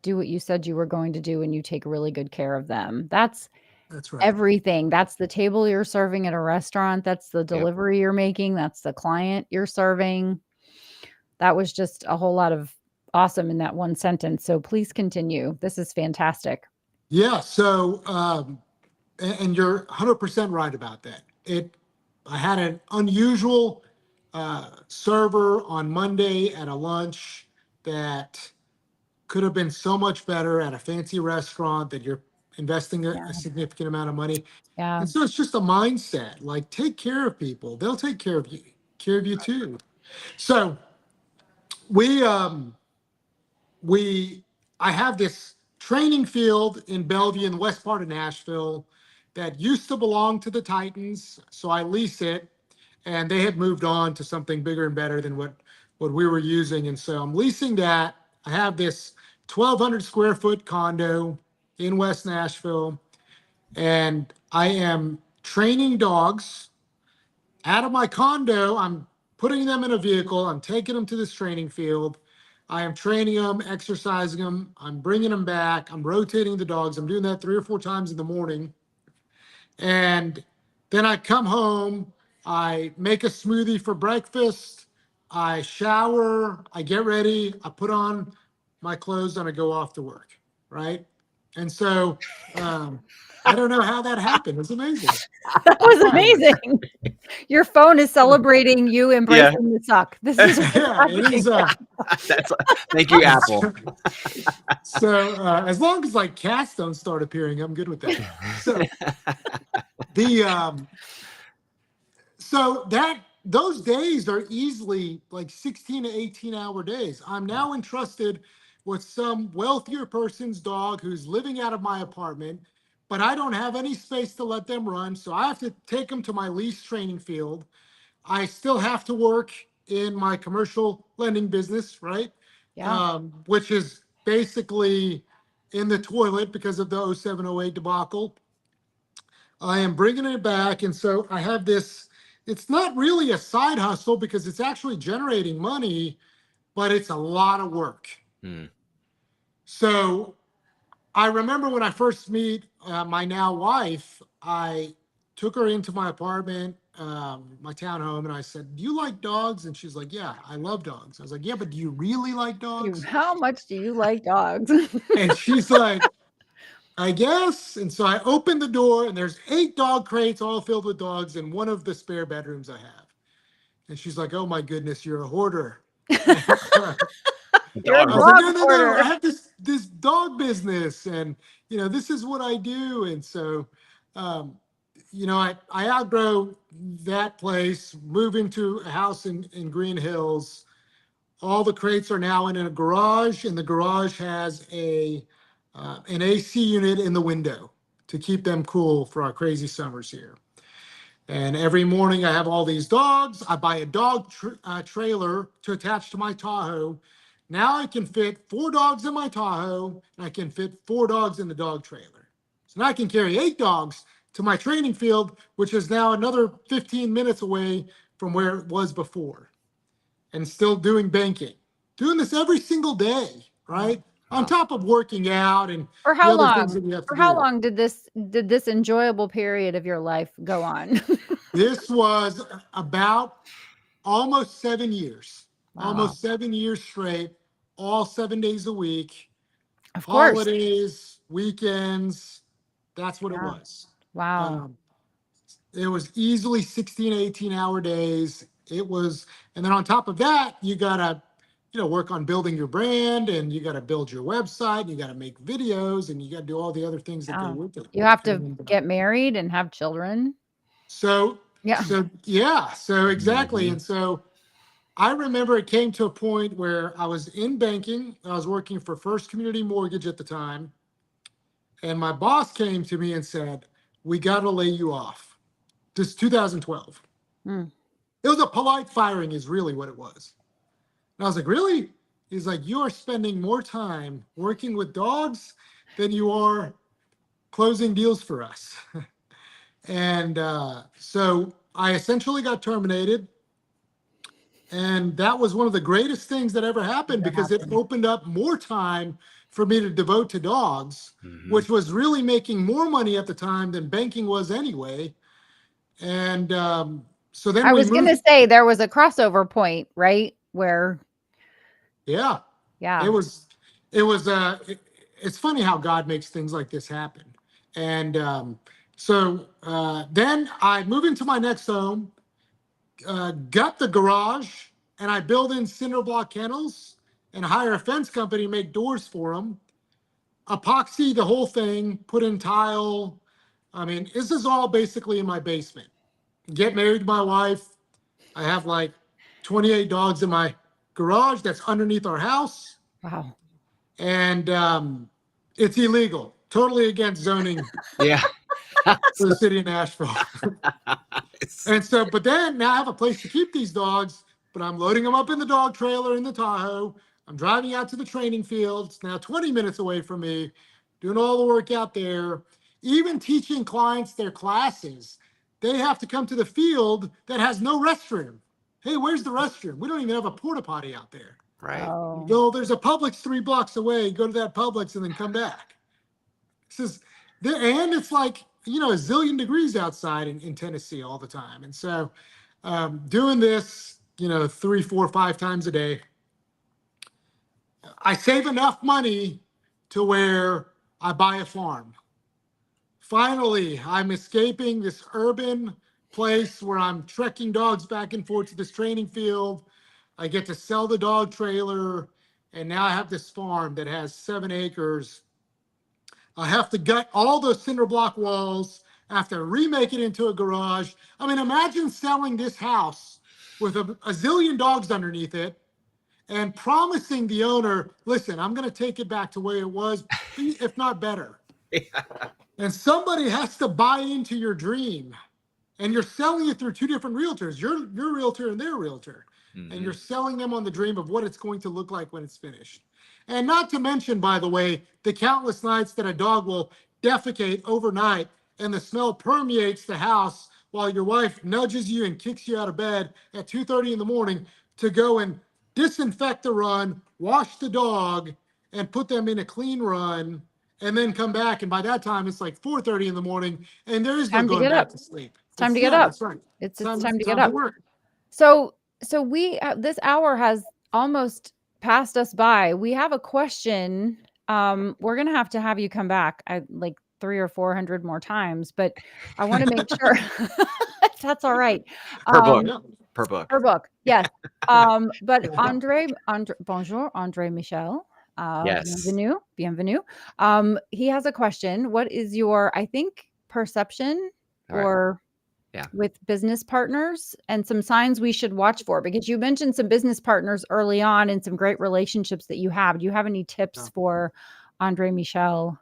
do what you said you were going to do and you take really good care of them. That's That's right. everything. That's the table you're serving at a restaurant. That's the delivery you're making. That's the client you're serving. That was just a whole lot of awesome in that one sentence. So please continue. This is fantastic. Yeah. So, and you're 100% right about that. I had an unusual server on Monday at a lunch that could have been so much better at a fancy restaurant that you're investing a significant amount of money. Yeah. And so it's just a mindset, like take care of people. They'll take care of you too. So we I have this training field in Bellevue in the west part of Nashville that used to belong to the Titans. So I lease it, and they had moved on to something bigger and better than what we were using. And so I'm leasing that. I have this 1,200 square foot condo in West Nashville, and I am training dogs out of my condo. I'm putting them in a vehicle. I'm taking them to this training field. I am training them, exercising them. I'm bringing them back. I'm rotating the dogs. I'm doing that 3 or 4 times in the morning. And then I come home. I make a smoothie for breakfast. I shower. I get ready. I put on my clothes and I go off to work. Right. And so I don't know how that happened. It's amazing. That was amazing. Your phone is celebrating you embracing the suck. This is Yeah, it is. Thank you, Apple. So as long as like cats don't start appearing, I'm good with that. So those days are easily like 16 to 18-hour days. I'm now entrusted with some wealthier person's dog who's living out of my apartment, but I don't have any space to let them run. So I have to take them to my lease training field. I still have to work in my commercial lending business, right? Yeah. Which is basically in the toilet because of the 0708 debacle. I am bringing it back. And so I have this, it's not really a side hustle because it's actually generating money, but it's a lot of work. So I remember when I first meet my now wife, I took her into my apartment, my townhome, and I said, "Do you like dogs?" And she's like, "Yeah, I love dogs." I was like, "Yeah, but do you really like dogs?" How much do you like dogs? And she's like, "I guess." And so I opened the door, and there's 8 dog crates all filled with dogs in one of the spare bedrooms I have. And she's like, "Oh my goodness, you're a hoarder." You're a I was like, dog no, hoarder. I have this dog business, and this is what I do. And so, I outgrow that place, move into a house in Green Hills. All the crates are now in a garage, and the garage has an AC unit in the window to keep them cool for our crazy summers here. And every morning I have all these dogs. I buy a dog trailer to attach to my Tahoe. Now I can fit 4 dogs in my Tahoe, and I can fit 4 dogs in the dog trailer. So now I can carry 8 dogs to my training field, which is now another 15 minutes away from where it was before, and still doing banking. Doing this every single day, right? On top of working out and For the how other things that long? you have to For how do. long did this enjoyable period of your life go on? This was about almost 7 years, Wow. almost 7 years straight, all 7 days a week, Of course. holidays, weekends. That's what it Yeah. was. Wow. It was easily 16, 18-hour days. It was, and then on top of that, you gotta, work on building your brand, and you gotta build your website, and you gotta make videos, and you gotta do all the other things that go Yeah. with it. You have to And, get married and have children. So Yeah. so exactly. And so I remember it came to a point where I was in banking. I was working for First Community Mortgage at the time. And my boss came to me and said, "We got to lay you off." This 2012. Mm. It was a polite firing is really what it was. And I was like, "Really?" He's like, "You are spending more time working with dogs than you are closing deals for us." And so I essentially got terminated. And that was one of the greatest things that ever happened That because it happened. opened up more time for me to devote to dogs, Mhm. which was really making more money at the time than banking was anyway. And so then I we was going to moved. say there was a crossover point, right? Where, Yeah, yeah. it's funny how God makes things like this happen. And so then I move into my next home, gut the garage, and I build in cinder block kennels and hire a fence company to make doors for them. Epoxy the whole thing, put in tile. I mean, this is all basically in my basement. Get married to my wife. I have like 28 dogs in my garage that's underneath our house. Wow. And it's illegal, totally against zoning Yeah. for the city of Nashville. And so, but then now I have a place to keep these dogs, but I'm loading them up in the dog trailer in the Tahoe. I'm driving out to the training field. It's now 20 minutes away from me, doing all the work out there, even teaching clients their classes. They have to come to the field that has no restroom. Hey, where's the restroom? We don't even have a porta potty out there. Right. Oh. Well, there's a Publix 3 blocks away. Go to that Publix and then come back. This is, and it's like, a zillion degrees outside in Tennessee all the time. And so doing this, 3, 4, 5 times a day, I save enough money to where I buy a farm. Finally, I'm escaping this urban place where I'm trekking dogs back and forth to this training field. I get to sell the dog trailer, and now I have this farm that has 7 acres. I have to gut all those cinder block walls. I have to remake it into a garage. I mean, imagine selling this house with a zillion dogs underneath it and promising the owner, "Listen, I'm going to take it back to where it was, if not better." And somebody has to buy into your dream. And you're selling it through 2 different realtors, your realtor and their realtor. Mhm. And you're selling them on the dream of what it's going to look like when it's finished. And not to mention, by the way, the countless nights that a dog will defecate overnight and the smell permeates the house while your wife nudges you and kicks you out of bed at 2:30 in the morning to go and disinfect the run, wash the dog, and put them in a clean run, and then come back. And by that time, it's like 4:30 in the morning, and there is no Time to going get back up. to sleep. It's time to get Yeah, up. that's right. It's time to get Time up. to work. So we this hour has almost passed us by. We have a question. We're gonna have to have you come back like 300 or 400 more times, but I want to make sure that's all right. Per book. Yeah. Per book. Per book, yes. But Andre, bonjour, Andre Michel. Yes. Bienvenue, bienvenue. He has a question. What is your, I think, perception All right. or Yeah. with business partners and some signs we should watch for? Because you mentioned some business partners early on and some great relationships that you have. Do you have any tips Yeah. for Andre Michel?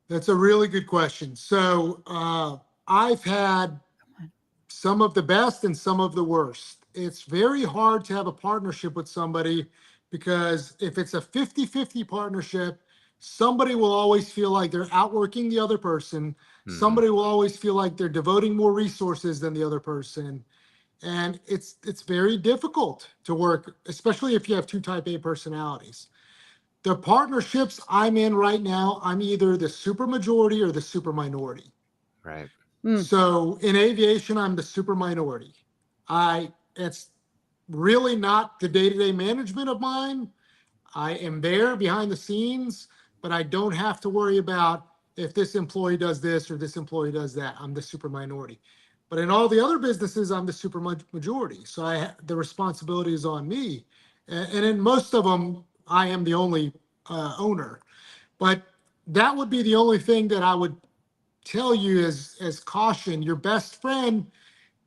That's a really good question. So I've had some of the best and some of the worst. It's very hard to have a partnership with somebody because if it's a 50-50 partnership, somebody will always feel like they're outworking the other person. Mhm. Somebody will always feel like they're devoting more resources than the other person. And it's very difficult to work, especially if you have 2 type A personalities. The partnerships I'm in right now, I'm either the super majority or the super minority. Right. So in aviation, I'm the super minority. It's really not the day-to-day management of mine. I am there behind the scenes, but I don't have to worry about if this employee does this or this employee does that. I'm the super minority. But in all the other businesses, I'm the super majority. So the responsibility is on me. And in most of them, I am the only owner. But that would be the only thing that I would tell you as caution. Your best friend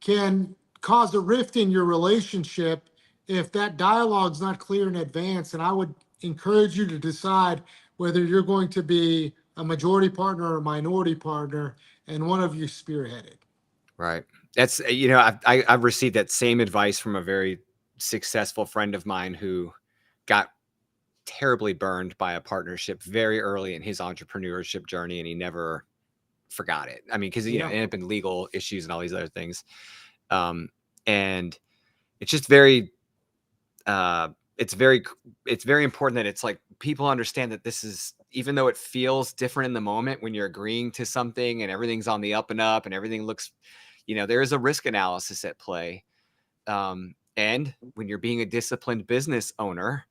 can cause a rift in your relationship if that dialogue's not clear in advance, and I would encourage you to decide whether you're going to be a majority partner or a minority partner, and one of you spearheaded. Right. That's, I've received that same advice from a very successful friend of mine who got terribly burned by a partnership very early in his entrepreneurship journey, and he never forgot it. I mean, because, it ended up in legal issues and all these other things. And it's just very, it's very important that it's like people understand that this is, even though it feels different in the moment when you're agreeing to something and everything's on the up and up and everything looks, there is a risk analysis at play. And when you're being a disciplined business owner,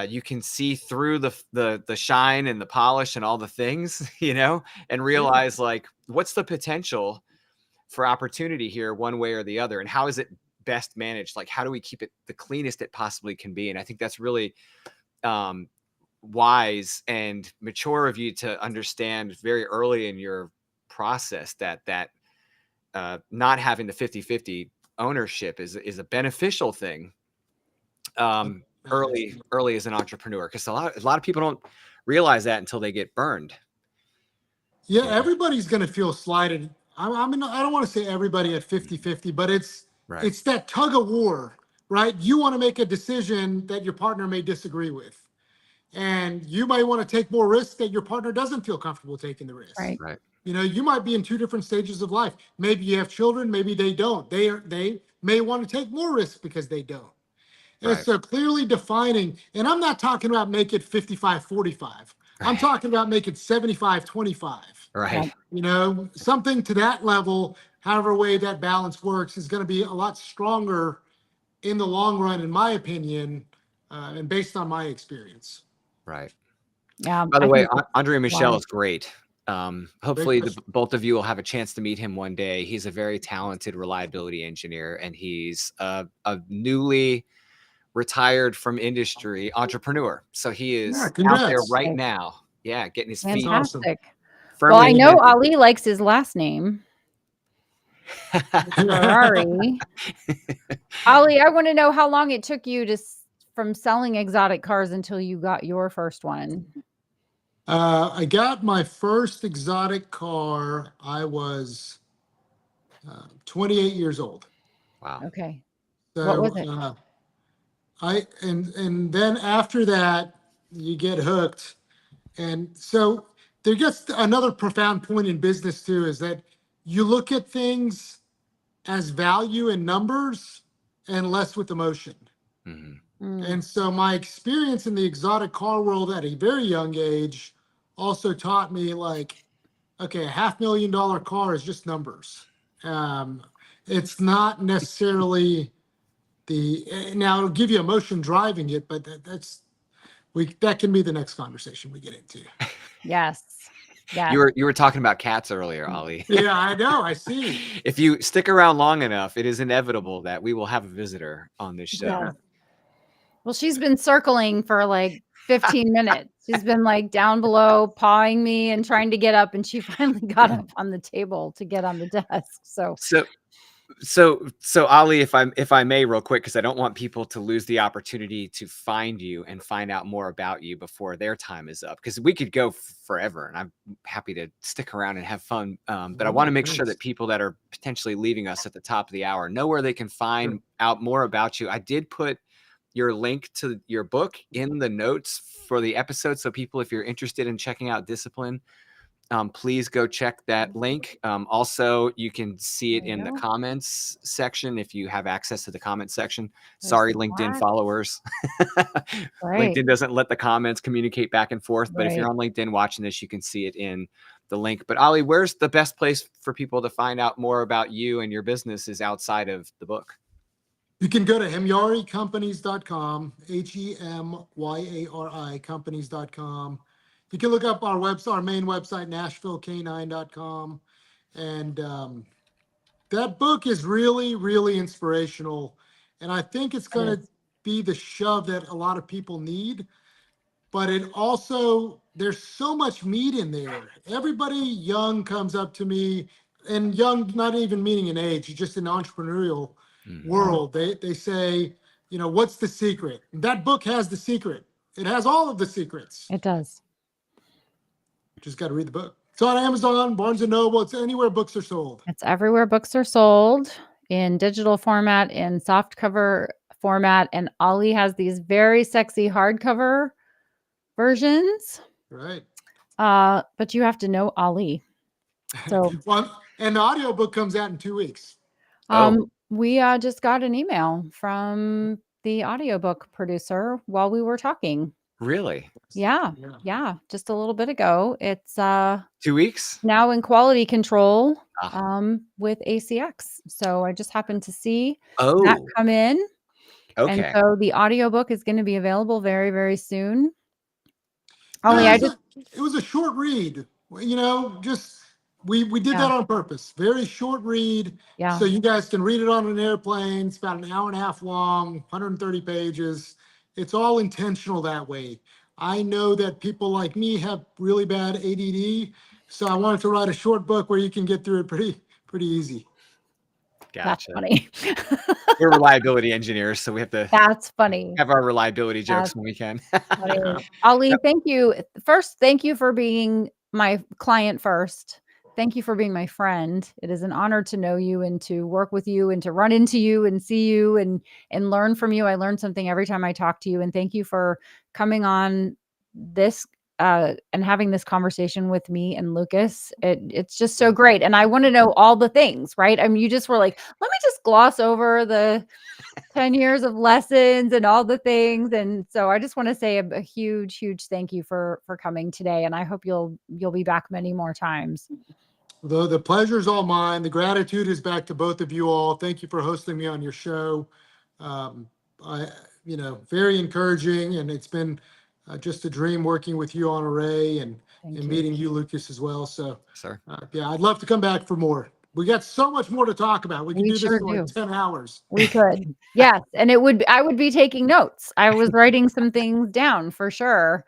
you can see through the shine and the polish and all the things, and realize like, what's the potential for opportunity here one way or the other, and how is it best managed? Like, how do we keep it the cleanest it possibly can be? And I think that's really wise and mature of you to understand very early in your process that not having the 50-50 ownership is a beneficial thing early as an entrepreneur, because a lot of people don't realize that until they get burned. Yeah, everybody's going to feel slighted. I mean, I don't want to say everybody at 50-50, but it's that tug of war, right? You want to make a decision that your partner may disagree with, and you might want to take more risks that your partner doesn't feel comfortable taking the risk. Right. You might be in two different stages of life. Maybe you have children, maybe they don't. They may want to take more risks because they don't. And so clearly defining, and I'm not talking about make it 55-45. I'm talking about make it 75-25. Right. Something to that level, however way that balance works, is going to be a lot stronger in the long run, in my opinion, and based on my experience. Right. Yeah. By the way, Andre Michel is great. Hopefully both of you will have a chance to meet him one day. He's a very talented reliability engineer, and he's a newly retired from industry entrepreneur. So he is out there right now. Yeah. Getting his feet. Fantastic. Well, I know Ali likes his last name. Hemyari. Ali, I want to know how long it took you from selling exotic cars until you got your first one. I got my first exotic car. I was 28 years old. Wow. Okay. So, what was it? And then after that, you get hooked. And so there gets another profound point in business too, is that you look at things as value in numbers and less with emotion. Mm-hmm. And so my experience in the exotic car world at a very young age also taught me, like, okay, a $500,000 car is just numbers. It's not necessarily now it'll give you emotion driving it, but that can be the next conversation we get into. Yes. Yeah. You were talking about cats earlier, Ali. Yeah, I know. I see. If you stick around long enough, it is inevitable that we will have a visitor on this show. Yeah. Well, she's been circling for like 15 minutes. She's been like down below pawing me and trying to get up, and she finally got up on the table to get on the desk. So Ali, if I may, real quick, because I don't want people to lose the opportunity to find you and find out more about you before their time is up, because we could go forever, and I'm happy to stick around and have fun. But I want to make sure that people that are potentially leaving us at the top of the hour know where they can find out more about you. I did put your link to your book in the notes for the episode, so people, if you're interested in checking out Discipline, please go check that link. Also, you can see it in the comments section if you have access to the comment section. Sorry, LinkedIn followers. LinkedIn doesn't let the comments communicate back and forth, but if you're on LinkedIn watching this, you can see it in the link. But Ali, where's the best place for people to find out more about you and your businesses outside of the book? You can go to hemyaricompanies.com, HEMYARI companies.com. You can look up our website, our main website, Nashville K9.com. And that book is really, really inspirational. And I think it's going to be the shove that a lot of people need. But it also, there's so much meat in there. Everybody young comes up to me, and young, not even meaning an age, just an entrepreneurial world. They say, what's the secret? That book has the secret. It has all of the secrets. It does. Just got to read the book. It's on Amazon, Barnes & Noble. It's anywhere books are sold. It's everywhere books are sold, in digital format, in soft cover format. And Ollie has these very sexy hardcover versions. Right. But you have to know Ollie. So and the audiobook comes out in 2 weeks. we just got an email from the audiobook producer while we were talking. Really? Yeah. Just a little bit ago. It's 2 weeks? now in quality control with ACX. So I just happened to see that come in. Okay. And so the audiobook is going to be available very, very soon. Ollie, it was a short read. Just we did that on purpose. Very short read. Yeah. So you guys can read it on an airplane. It's about an hour and a half long, 130 pages. It's all intentional that way. I know that people like me have really bad ADD, so I wanted to write a short book where you can get through it pretty easy. Gotcha. That's funny. We're reliability engineers, so we have to. That's funny. Have our reliability jokes when we can. Ollie, thank you. First, thank you for being my client first. Thank you for being my friend. It is an honor to know you and to work with you and to run into you and see you and learn from you. I learn something every time I talk to you. And thank you for coming on this and having this conversation with me and Lucas. It's just so great. And I want to know all the things, right? I mean, you just were like, let me just gloss over the 10 years of lessons and all the things. And so I just want to say a huge thank you for coming today. And I hope you'll be back many more times. The pleasure is all mine. The gratitude is back to both of you all. Thank you for hosting me on your show. Very encouraging, and it's been just a dream working with you on Array and meeting you, Lucas, as well. So, sir, I'd love to come back for more. We got so much more to talk about. We can do this for like 10 hours. We could. Yes. And I would be taking notes. I was writing some things down for sure.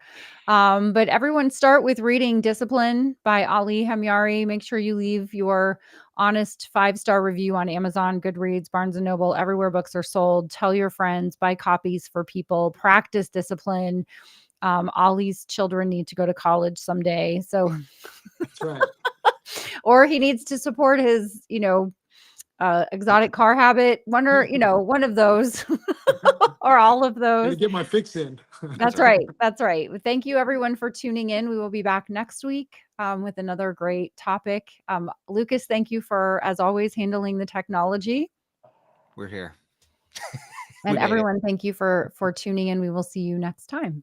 But everyone start with reading Discipline by Ali Hemyari. Make sure you leave your honest 5-star review on Amazon, Goodreads, Barnes & Noble, everywhere books are sold. Tell your friends, buy copies for people, practice discipline. Ollie's children need to go to college someday. So that's right. Or he needs to support his, exotic car habit. One of those or all of those. Get my fix in. That's right. That's right. Thank you everyone for tuning in. We will be back next week with another great topic. Lucas, thank you for, as always, handling the technology. We're here. And everyone, thank you for tuning in. We will see you next time.